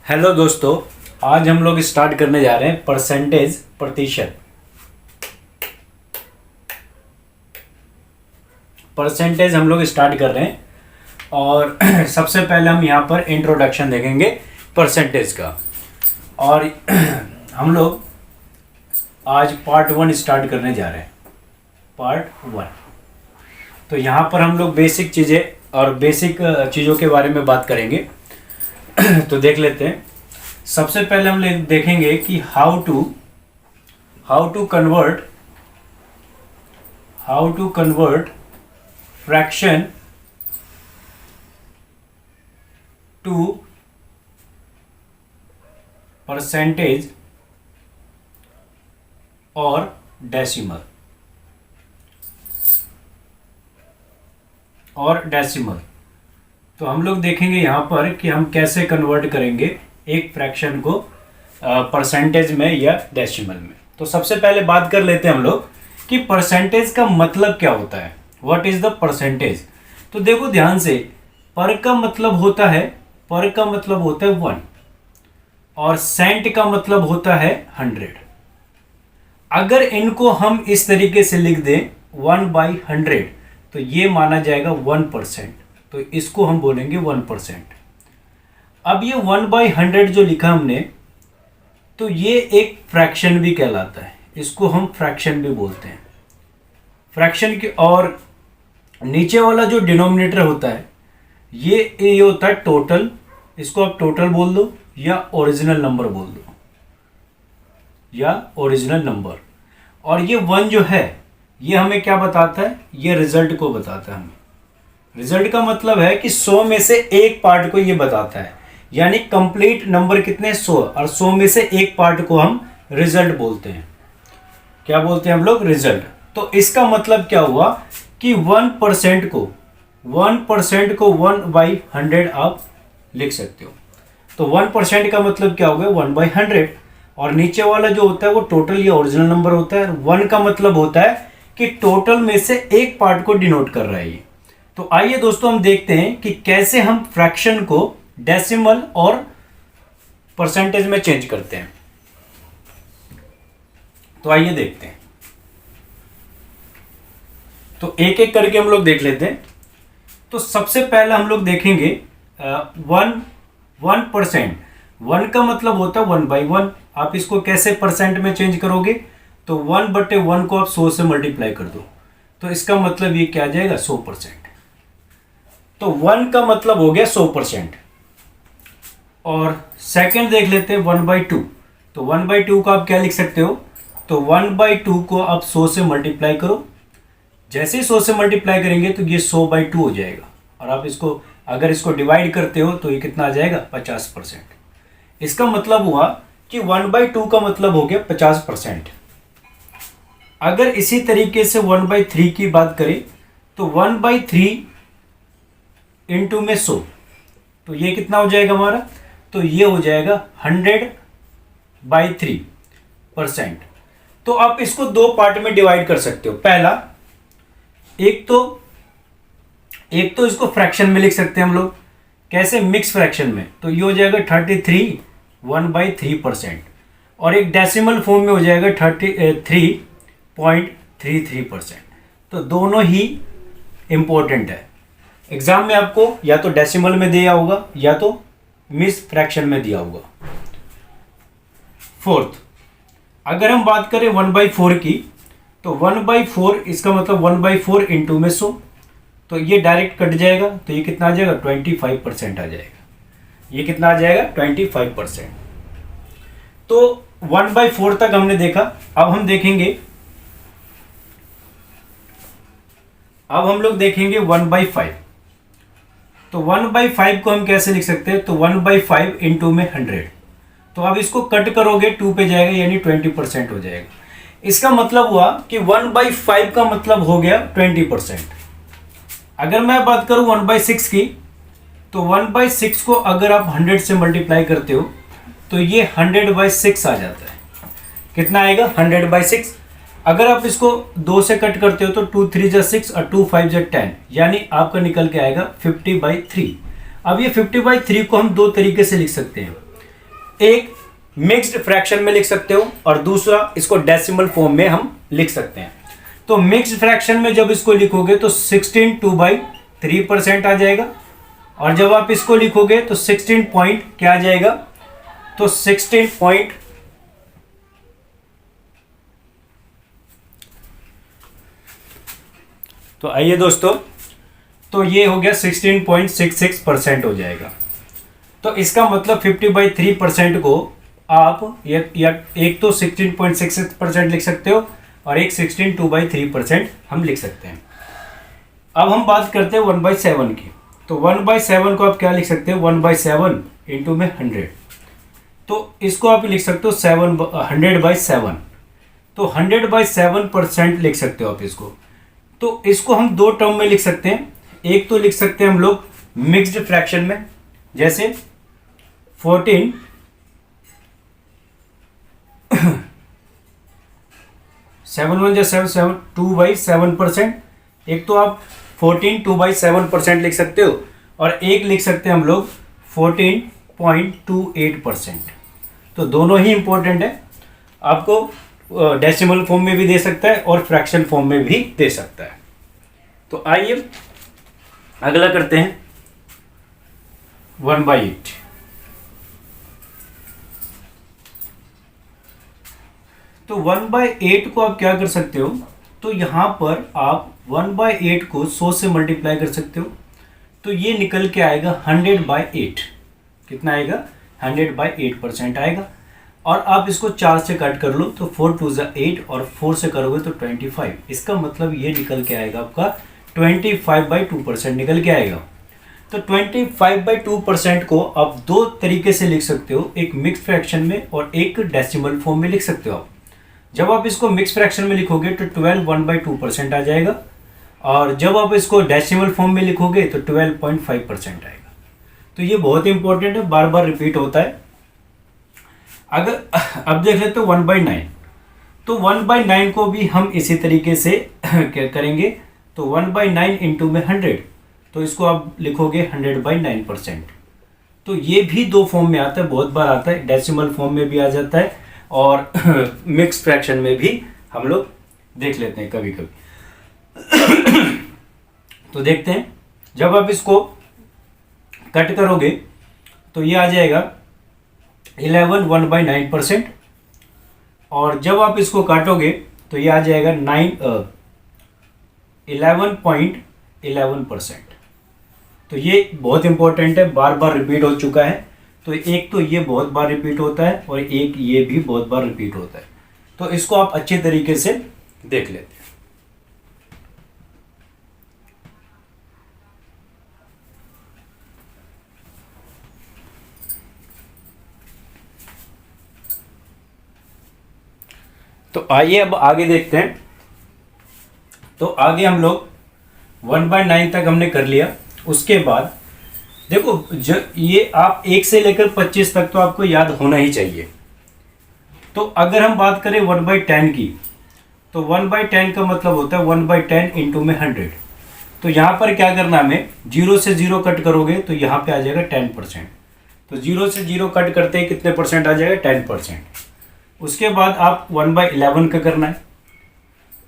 Hello दोस्तों, आज हम लोग स्टार्ट करने जा रहे हैं परसेंटेज प्रतिशत। परसेंटेज हम लोग स्टार्ट कर रहे हैं और सबसे पहले हम यहाँ पर इंट्रोडक्शन देखेंगे परसेंटेज का। और हम लोग आज पार्ट 1 स्टार्ट करने जा रहे हैं। पार्ट 1 तो यहाँ पर हम लोग बेसिक चीज़ें और बेसिक चीज़ों के बारे में बात करेंगे। तो देख लेते हैं। सबसे पहले हम देखेंगे कि how to convert fraction to percentage और डेसिमल तो हम लोग देखेंगे यहाँ पर कि हम कैसे कन्वर्ट करेंगे एक फ्रैक्शन को परसेंटेज में या डेसिमल में। तो सबसे पहले बात कर लेते हैं हम लोग कि परसेंटेज का मतलब क्या होता है। What is the percentage. तो देखो ध्यान से, पर का मतलब होता है 1 और सेंट का मतलब होता है 100। अगर इनको हम इस तरीके से लिख दें 1/100 तो ये माना जाएगा 1%। तो इसको हम बोलेंगे 1%। अब ये 1/100 जो लिखा हमने, तो ये एक फ्रैक्शन भी कहलाता है। इसको हम फ्रैक्शन भी बोलते हैं। फ्रैक्शन के और नीचे वाला जो डिनोमिनेटर होता है ये होता है टोटल। इसको आप टोटल बोल दो या ओरिजिनल नंबर बोल दो और ये 1 जो है ये हमें क्या बताता है, ये रिजल्ट को बताता है हमें। रिजल्ट का मतलब है कि 100 में से एक पार्ट को ये बताता है, यानी कंप्लीट नंबर कितने 100 और 100 में से एक पार्ट को हम रिजल्ट बोलते हैं। क्या बोलते हैं हम लोग, रिजल्ट। तो इसका मतलब क्या हुआ कि 1% को 1/100 आप लिख सकते हो। तो 1% का मतलब क्या हो गया 1/100 और नीचे वाला जो होता है वो टोटल या ओरिजिनल नंबर होता है। 1 का मतलब होता है कि टोटल में से एक पार्ट को डिनोट कर रहा है ये। तो आइए दोस्तों हम देखते हैं कि कैसे हम फ्रैक्शन को डेसिमल और परसेंटेज में चेंज करते हैं। तो आइए देखते हैं। तो एक एक करके हम लोग देख लेते हैं। तो सबसे पहले हम लोग देखेंगे 1%। 1 का मतलब होता है 1/1। आप इसको कैसे परसेंट में चेंज करोगे, तो 1/1 को आप 100 से मल्टीप्लाई कर दो तो इसका मतलब ये क्या आ जाएगा 100%। तो 1 का मतलब हो गया 100%। और सेकंड देख लेते हैं 1/2। तो 1/2 को आप क्या लिख सकते हो, तो 1/2 को आप 100 से मल्टीप्लाई करो। जैसे ही 100 से मल्टीप्लाई करेंगे तो ये 100/2 हो जाएगा। और आप इसको अगर इसको डिवाइड करते हो तो ये कितना आ जाएगा 50%। इसका मतलब हुआ कि 1/2 का मतलब हो गया 50%। अगर इसी तरीके से 1/3 की बात करें तो 1/3 इंटू में 100 तो ये कितना हो जाएगा हमारा, तो ये हो जाएगा 100/3%। तो आप इसको दो पार्ट में डिवाइड कर सकते हो। पहला एक तो इसको फ्रैक्शन में लिख सकते हैं हम लोग। कैसे, मिक्स फ्रैक्शन में। तो ये हो जाएगा 33 1/3% और एक डेसिमल फॉर्म में हो जाएगा 33.33%। तो दोनों ही इंपॉर्टेंट है। एग्जाम में आपको या तो डेसिमल में दिया होगा या तो मिक्स फ्रैक्शन में दिया होगा। फोर्थ, अगर हम बात करें 1/4 की, तो 1/4 इसका मतलब 1/4 इंटू में 100 तो ये डायरेक्ट कट जाएगा। तो ये कितना आ जाएगा 25% आ जाएगा। ये कितना आ जाएगा 25%। तो 1/4 तक हमने देखा। अब हम लोग देखेंगे 1/5। तो 1/5 को हम कैसे लिख सकते हैं, तो 1/5 इंटू में 100। तो अब इसको कट करोगे 2 पे जाएगा यानी 20% हो जाएगा। इसका मतलब हुआ कि 1/5 का मतलब हो गया 20%। अगर मैं बात करूं 1/6 की, तो 1/6 को अगर आप 100 से मल्टीप्लाई करते हो तो ये 100/6 आ जाता है। कितना आएगा 100/6। अगर आप इसको 2 से कट करते हो तो 2 3 जा 6 और 2 5 जा 10, यानी आपका निकल के आएगा 50/3। अब ये 50/3 को हम दो तरीके से लिख सकते हैं। एक मिक्स्ड फ्रैक्शन में लिख सकते हो और दूसरा इसको डेसिमल फॉर्म में हम लिख सकते हैं। तो मिक्स्ड फ्रैक्शन में जब इसको लिखोगे तो 16 2/3% आ जाएगा, और जब आप इसको लिखोगे तो 16 पॉइंट क्या आ जाएगा, तो 16 पॉइंट तो आइए दोस्तों, तो ये हो गया 16.66% हो जाएगा। तो इसका मतलब 50/3% को आप एक तो 16.66% लिख सकते हो और एक 16 2/3% हम लिख सकते हैं। अब हम बात करते हैं 1/7 की। तो 1/7 को आप क्या लिख सकते हैं, 1/7 इंटू में 100, तो इसको आप लिख सकते हो 100/7, तो 100/7% लिख सकते हो आप इसको। तो इसको हम दो टर्म में लिख सकते हैं, एक तो लिख सकते हैं हम लोग मिक्स्ड फ्रैक्शन में, जैसे 14 7 1 7 7 2/7%, एक तो आप 14 2/7% लिख सकते हो और एक लिख सकते हैं हम लोग 14.28%। तो दोनों ही इंपॉर्टेंट है, आपको डेसिमल फॉर्म में भी दे सकता है और फ्रैक्शन फॉर्म में भी दे सकता है। तो आइए अगला करते हैं 1/8। तो 1/8 को आप क्या कर सकते हो, तो यहां पर आप 1/8 को 100 से मल्टीप्लाई कर सकते हो, तो ये निकल के आएगा 100/8। कितना आएगा, 100/8% आएगा। और आप इसको 4 से कट कर लो तो 4 2 8 और 4 से करोगे तो 25। इसका मतलब ये निकल के आएगा आपका 25/2% निकल के आएगा। तो 25/2% को आप दो तरीके से लिख सकते हो, एक मिक्स फ्रैक्शन में और एक डेसिमल फॉर्म में लिख सकते हो आप। जब आप इसको मिक्स फ्रैक्शन में लिखोगे तो 12 1/2% आ जाएगा, और जब आप इसको डेसिमल फॉर्म में लिखोगे तो 12.5% आएगा। तो ये बहुत इंपॉर्टेंट है, बार बार रिपीट होता है। अगर अब देख लेते हो 1/9, तो 1/9 को भी हम इसी तरीके से क्या करेंगे, तो 1/9 इंटू में 100, तो इसको आप लिखोगे 100/9%। तो ये भी दो फॉर्म में आता है, बहुत बार आता है, डेसिमल फॉर्म में भी आ जाता है और मिक्स फ्रैक्शन में भी हम लोग देख लेते हैं कभी कभी। तो देखते हैं, जब आप इसको कट करोगे तो ये आ जाएगा 11 1/9%, और जब आप इसको काटोगे तो ये आ जाएगा 11.11%। तो ये बहुत इंपॉर्टेंट है, बार बार रिपीट हो चुका है। तो एक तो ये बहुत बार रिपीट होता है और एक ये भी बहुत बार रिपीट होता है, तो इसको आप अच्छे तरीके से देख लेते हैं। तो आइए अब आगे देखते हैं। तो आगे हम लोग 1/9 तक हमने कर लिया। उसके बाद देखो, ये आप 1 से लेकर 25 तक तो आपको याद होना ही चाहिए। तो अगर हम बात करें 1/10 की, तो 1/10 का मतलब होता है 1/10 इंटू में 100। तो यहाँ पर क्या करना, हमें 0 से 0 कट करोगे तो यहाँ पे आ जाएगा 10%। तो 0 से 0 कट करते ही कितने परसेंट आ जाएगा, 10%। उसके बाद आप 1/11 का करना है।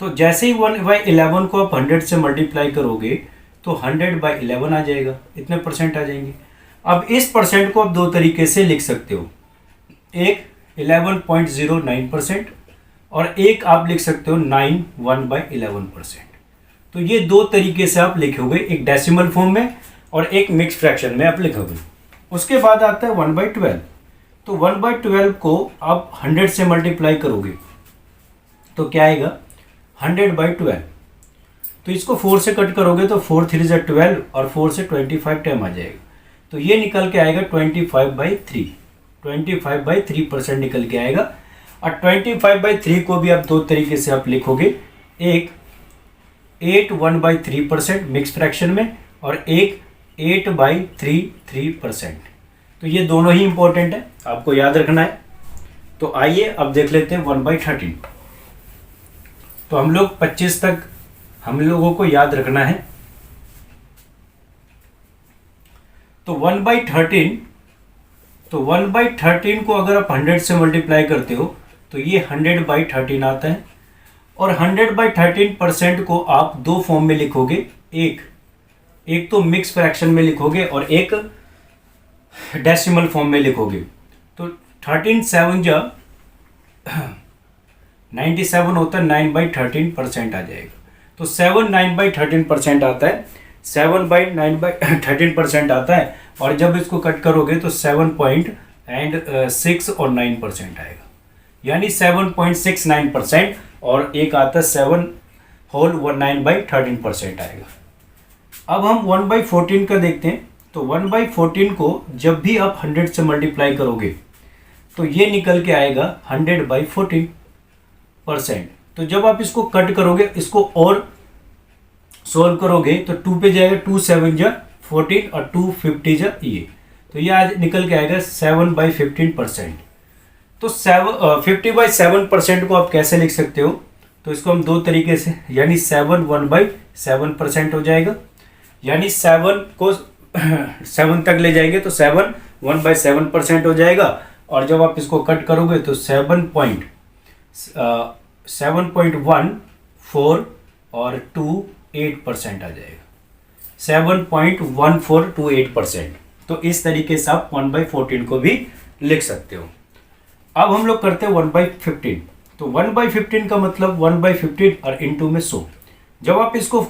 तो जैसे ही 1/11 को आप 100 से मल्टीप्लाई करोगे तो 100/11 आ जाएगा, इतने परसेंट आ जाएंगे। अब इस परसेंट को आप दो तरीके से लिख सकते हो, एक 11.09% और एक आप लिख सकते हो 9 1/11%। तो ये दो तरीके से आप लिखोगे, एक डेसिमल फॉर्म में और एक मिक्स फ्रैक्शन में आप लिखोगे। उसके बाद आता है 1/12। तो 1/12 को आप 100 से मल्टीप्लाई करोगे तो क्या आएगा, 100/12। तो इसको 4 से कट करोगे तो 4 3 = 12 और 4 से 25 टाइम आ जाएगा। तो ये निकल के आएगा 25/3% निकल के आएगा। और 25/3 को भी आप दो तरीके से आप लिखोगे, एक 8 1/3% मिक्स फ्रैक्शन में और एक 8/3%। तो ये दोनों ही इंपॉर्टेंट है, आपको याद रखना है। तो आइए अब देख लेते हैं 1/13। तो हम लोग 25 तक हम लोगों को याद रखना है। तो 1/13 तो 1/13 को अगर आप 100 से मल्टीप्लाई करते हो तो ये 100/13 आता है। और 100/13% को आप दो फॉर्म में लिखोगे, एक तो मिक्स फ्रैक्शन में लिखोगे और एक डेसिमल फॉर्म में लिखोगे। तो 13 7 जा 97 होता है, 9/13% आ जाएगा। तो 7 9/13% आता है, 7/9/13% आता है। और जब इसको कट करोगे तो 7.6 और 9% आएगा, यानी 7.69%। और एक आता है 7 होल 9/13% आएगा। अब हम 1/14 का देखते हैं। तो 1/14 को जब भी आप 100 से मल्टीप्लाई करोगे तो ये निकल के आएगा 100/14%। तो जब आप इसको कट करोगे, इसको और सोल्व करोगे तो 2 पे जाएगा, 2 7 जा 14 और 2 50 जा ये, तो ये आज निकल के आएगा 7/15%। तो 50/7% को आप कैसे लिख सकते हो? तो इसको हम दो तरीके से, यानी 7 1/7% हो जाएगा, यानी 7 को 7 तक ले जाएंगे तो 7 1/7% हो जाएगा। और जब आप इसको कट करोगे तो 7.14 और 28% आ जाएगा, 7.1428%। तो इस तरीके से आप 1/14 को भी लिख सकते हो। अब हम लोग करते हैं 1/15। तो 1/15 का मतलब 1/15 और इंटू में 100। जब आप इसको